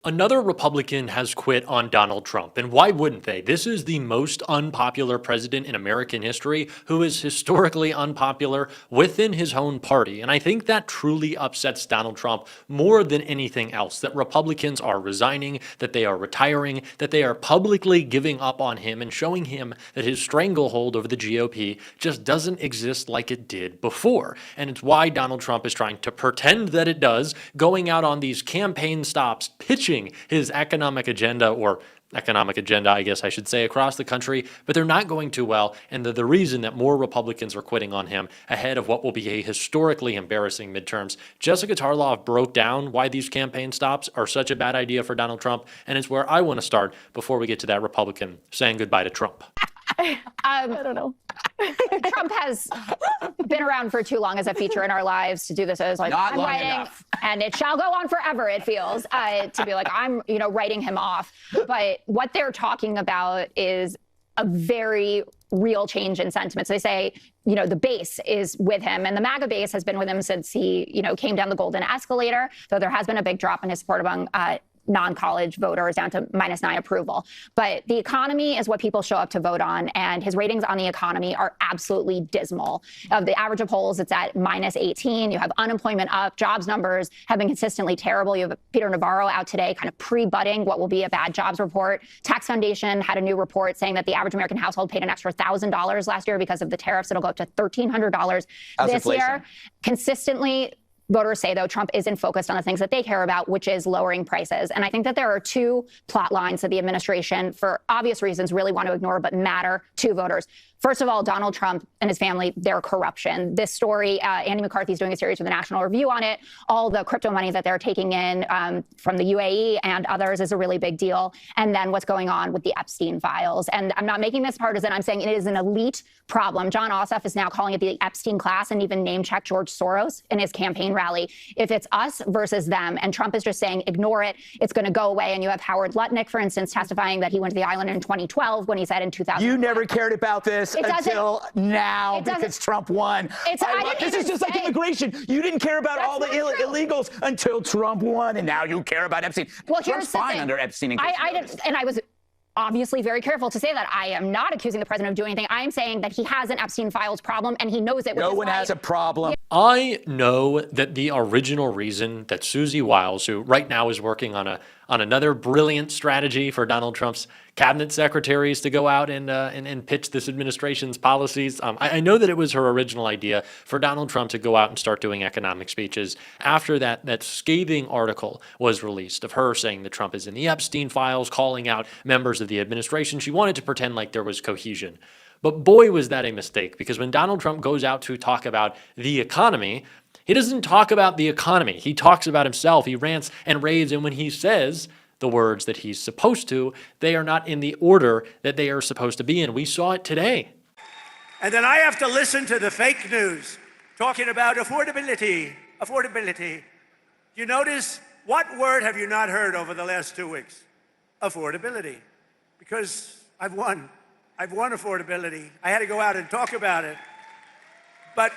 Another Republican has quit on Donald Trump, and why wouldn't they? This is the most unpopular president in American history who is historically unpopular within his own party, and I think that truly upsets Donald Trump more than anything else, that Republicans are resigning, that they are retiring, that they are publicly giving up on him and showing him that his stranglehold over the GOP just doesn't exist like it did before, and it's why Donald Trump is trying to pretend that it does, going out on these campaign stops, pitching his economic agenda, I guess I should say, across the country, but they're not going too well, and they're the reason that more Republicans are quitting on him ahead of what will be a historically embarrassing midterms. Jessica Tarlov broke down why these campaign stops are such a bad idea for Donald Trump, and it's where I want to start before we get to that Republican saying goodbye to Trump. I don't know. Trump has been around for too long as a feature in our lives to do this as like I'm writing, enough. And it shall go on forever. It feels to be like I'm, writing him off. But what they're talking about is a very real change in sentiments. They say, the base is with him, and the MAGA base has been with him since he, came down the golden escalator. Though there has been a big drop in his support among non-college voters down to -9 approval. But the economy is what people show up to vote on, and his ratings on the economy are absolutely dismal. Of the average of polls, it's at -18. You have unemployment up. Jobs numbers have been consistently terrible. You have Peter Navarro out today kind of pre-butting what will be a bad jobs report. Tax Foundation had a new report saying that the average American household paid an extra $1,000 last year because of the tariffs. It'll go up to $1,300 this year. Consistently, voters say, though, Trump isn't focused on the things that they care about, which is lowering prices. And I think that there are two plot lines that the administration, for obvious reasons, really want to ignore but matter to voters. First of all, Donald Trump and his family, their corruption. This story, Andy McCarthy's doing a series with the National Review on it. All the crypto monies that they're taking in from the UAE and others is a really big deal. And then what's going on with the Epstein files. And I'm not making this partisan. I'm saying it is an elite problem. John Ossoff is now calling it the Epstein class and even name-checked George Soros in his campaign rally. If it's us versus them, and Trump is just saying, ignore it, it's going to go away. And you have Howard Lutnick, for instance, testifying that he went to the island in 2012 when he said in 2000. You never cared about this until now because Trump won. This is just like immigration. You didn't care about all the illegals until Trump won, and now you care about Epstein. Well, Trump's fine under Epstein. I was obviously very careful to say that. I am not accusing the president of doing anything. I am saying that he has an Epstein files problem, and he knows it. No one has a problem. I know that the original reason that Susie Wiles, who right now is working on another brilliant strategy for Donald Trump's cabinet secretaries to go out and pitch this administration's policies. I know that it was her original idea for Donald Trump to go out and start doing economic speeches after that scathing article was released of her saying that Trump is in the Epstein files, calling out members of the administration. She wanted to pretend like there was cohesion. But boy, was that a mistake, because when Donald Trump goes out to talk about the economy, he doesn't talk about the economy. He talks about himself. He rants and raves, and when he says the words that he's supposed to, they are not in the order that they are supposed to be in. We saw it today. And then I have to listen to the fake news talking about affordability. Affordability. You notice, what word have you not heard over the last 2 weeks? Affordability. Because I've won affordability. I had to go out and talk about it. But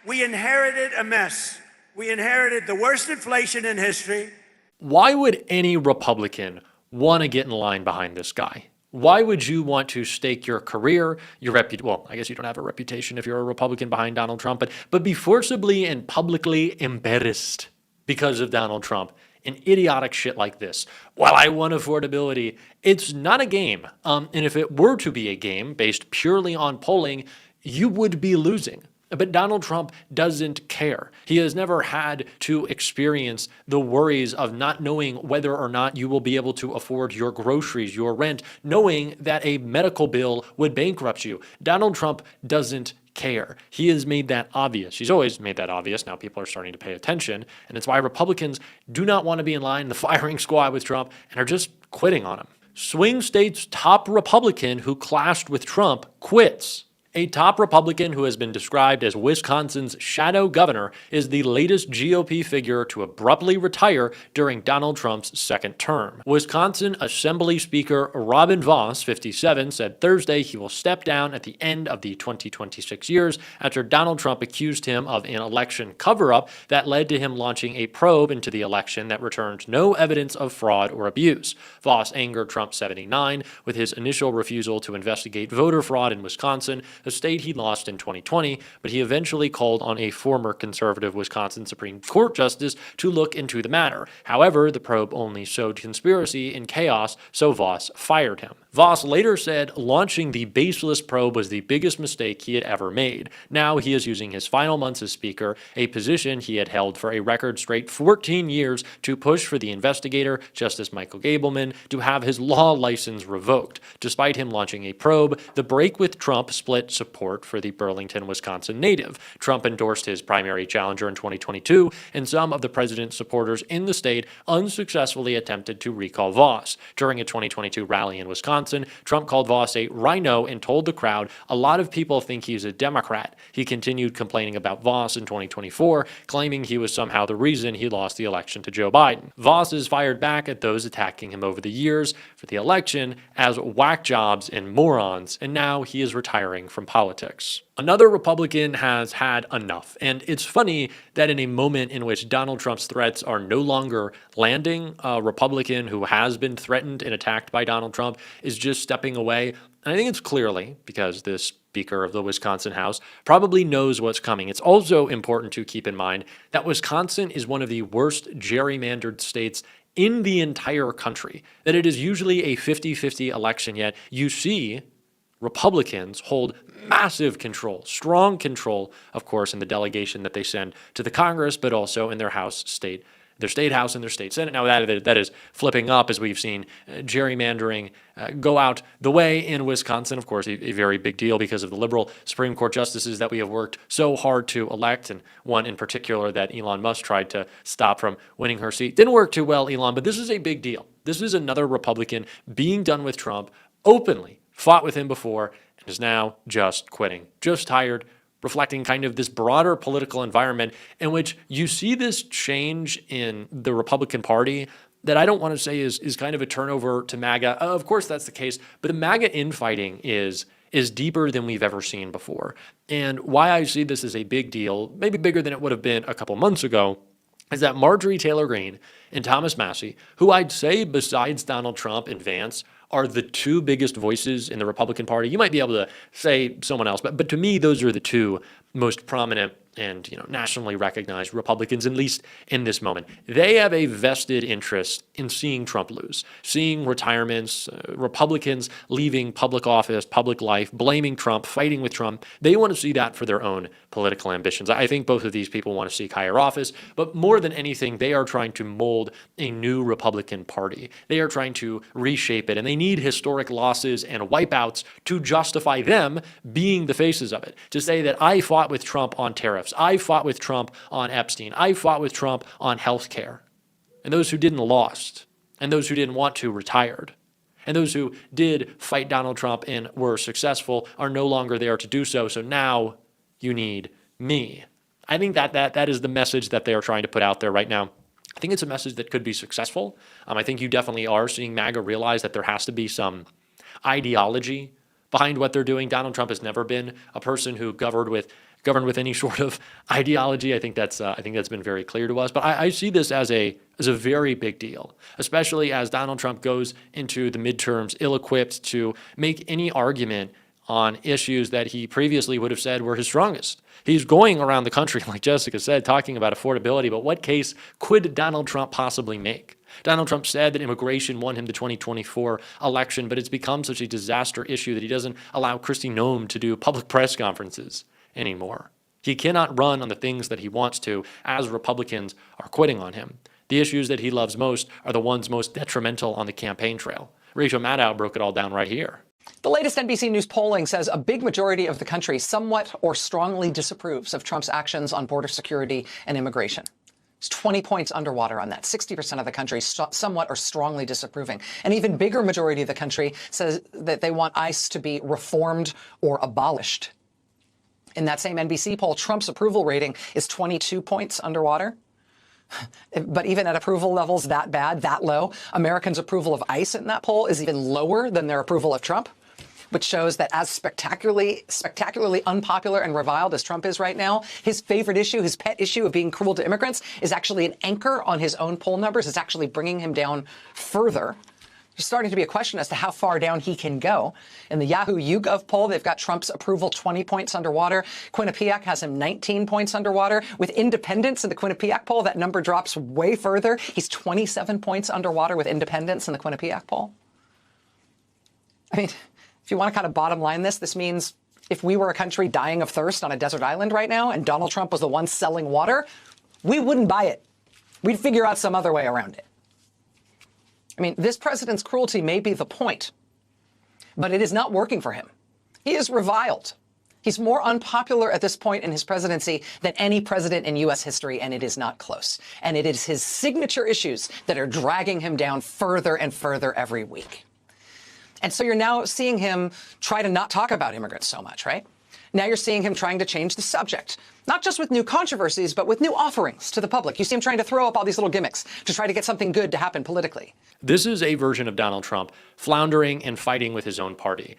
we inherited a mess. We inherited the worst inflation in history. Why would any Republican want to get in line behind this guy? Why would you want to stake your career, your reputation? Well, I guess you don't have a reputation if you're a Republican behind Donald Trump, but be forcibly and publicly embarrassed because of Donald Trump and idiotic shit like this. While I won affordability, it's not a game. And if it were to be a game based purely on polling, you would be losing. But Donald Trump doesn't care. He has never had to experience the worries of not knowing whether or not you will be able to afford your groceries, your rent, knowing that a medical bill would bankrupt you. Donald Trump doesn't care. He has made that obvious. He's always made that obvious. Now people are starting to pay attention, and it's why Republicans do not want to be in line in the firing squad with Trump and are just quitting on him. Swing state's top Republican who clashed with Trump quits. A top Republican who has been described as Wisconsin's shadow governor is the latest GOP figure to abruptly retire during Donald Trump's second term. Wisconsin Assembly Speaker Robin Vos, 57, said Thursday he will step down at the end of the 2026 years after Donald Trump accused him of an election cover-up that led to him launching a probe into the election that returned no evidence of fraud or abuse. Vos angered Trump, 79, with his initial refusal to investigate voter fraud in Wisconsin, a state he lost in 2020, but he eventually called on a former conservative Wisconsin Supreme Court justice to look into the matter. However, the probe only sowed conspiracy and chaos, so Vos fired him. Vos later said launching the baseless probe was the biggest mistake he had ever made. Now he is using his final months as Speaker, a position he had held for a record straight 14 years, to push for the investigator, Justice Michael Gableman, to have his law license revoked. Despite him launching a probe, the break with Trump split support for the Burlington, Wisconsin native. Trump endorsed his primary challenger in 2022, and some of the president's supporters in the state unsuccessfully attempted to recall Vos. During a 2022 rally in Wisconsin, Trump called Vos a rhino and told the crowd, "A lot of people think he's a Democrat." He continued complaining about Vos in 2024, claiming he was somehow the reason he lost the election to Joe Biden. Vos has fired back at those attacking him over the years for the election as whack jobs and morons, and now he is retiring from politics. Another Republican has had enough, and it's funny that in a moment in which Donald Trump's threats are no longer landing, a Republican who has been threatened and attacked by Donald Trump is just stepping away. And I think it's clearly because this Speaker of the Wisconsin House probably knows what's coming. It's also important to keep in mind that Wisconsin is one of the worst gerrymandered states in the entire country, that it is usually a 50-50 election, yet you see Republicans hold massive control, strong control, of course, in the delegation that they send to the Congress, but also in their their state house and their state senate. Now that is flipping up as we've seen gerrymandering go out the way in Wisconsin. Of course, a very big deal because of the liberal Supreme Court justices that we have worked so hard to elect, and one in particular that Elon Musk tried to stop from winning her seat. Didn't work too well, Elon, but this is a big deal. This is another Republican being done with Trump openly, fought with him before, and is now just quitting, just tired, reflecting kind of this broader political environment in which you see this change in the Republican Party that I don't want to say is kind of a turnover to MAGA. Of course, that's the case, but the MAGA infighting is deeper than we've ever seen before. And why I see this as a big deal, maybe bigger than it would have been a couple months ago, is that Marjorie Taylor Greene and Thomas Massie, who I'd say besides Donald Trump and Vance, are the two biggest voices in the Republican Party. You might be able to say someone else, but to me, those are the two most prominent and nationally recognized Republicans, at least in this moment. They have a vested interest in seeing Trump lose, seeing retirements, Republicans leaving public office, public life, blaming Trump, fighting with Trump. They want to see that for their own political ambitions. I think both of these people want to seek higher office, but more than anything, they are trying to mold a new Republican Party. They are trying to reshape it, and they need historic losses and wipeouts to justify them being the faces of it. To say that I fought with Trump on tariffs, I fought with Trump on Epstein, I fought with Trump on health care. And those who didn't lost, and those who didn't want to retired. And those who did fight Donald Trump and were successful are no longer there to do so. So now you need me. I think that is the message that they are trying to put out there right now. I think it's a message that could be successful. I think you definitely are seeing MAGA realize that there has to be some ideology behind what they're doing. Donald Trump has never been a person who governed with any sort of ideology. I think that's been very clear to us. But I see this as a very big deal, especially as Donald Trump goes into the midterms ill-equipped to make any argument on issues that he previously would have said were his strongest. He's going around the country, like Jessica said, talking about affordability, but what case could Donald Trump possibly make? Donald Trump said that immigration won him the 2024 election, but it's become such a disaster issue that he doesn't allow Kristi Noem to do public press conferences anymore. He cannot run on the things that he wants to as Republicans are quitting on him. The issues that he loves most are the ones most detrimental on the campaign trail. Rachel Maddow broke it all down right here. The latest NBC News polling says a big majority of the country somewhat or strongly disapproves of Trump's actions on border security and immigration. It's 20 points underwater on that. 60% of the country somewhat or strongly disapproving. An even bigger majority of the country says that they want ICE to be reformed or abolished. In that same NBC poll, Trump's approval rating is 22 points underwater. But even at approval levels that bad, that low, Americans' approval of ICE in that poll is even lower than their approval of Trump, which shows that as spectacularly unpopular and reviled as Trump is right now, his favorite issue, his pet issue of being cruel to immigrants is actually an anchor on his own poll numbers. It's actually bringing him down further. There's starting to be a question as to how far down he can go. In the Yahoo YouGov poll, they've got Trump's approval 20 points underwater. Quinnipiac has him 19 points underwater. With independents in the Quinnipiac poll, that number drops way further. He's 27 points underwater with independents in the Quinnipiac poll. I mean, if you want to kind of bottom line this means if we were a country dying of thirst on a desert island right now and Donald Trump was the one selling water, we wouldn't buy it. We'd figure out some other way around it. I mean, this president's cruelty may be the point, but it is not working for him. He is reviled. He's more unpopular at this point in his presidency than any president in U.S. history, and it is not close. And it is his signature issues that are dragging him down further and further every week. And so you're now seeing him try to not talk about immigrants so much, right? Now you're seeing him trying to change the subject, not just with new controversies, but with new offerings to the public. You see him trying to throw up all these little gimmicks to try to get something good to happen politically. This is a version of Donald Trump floundering and fighting with his own party.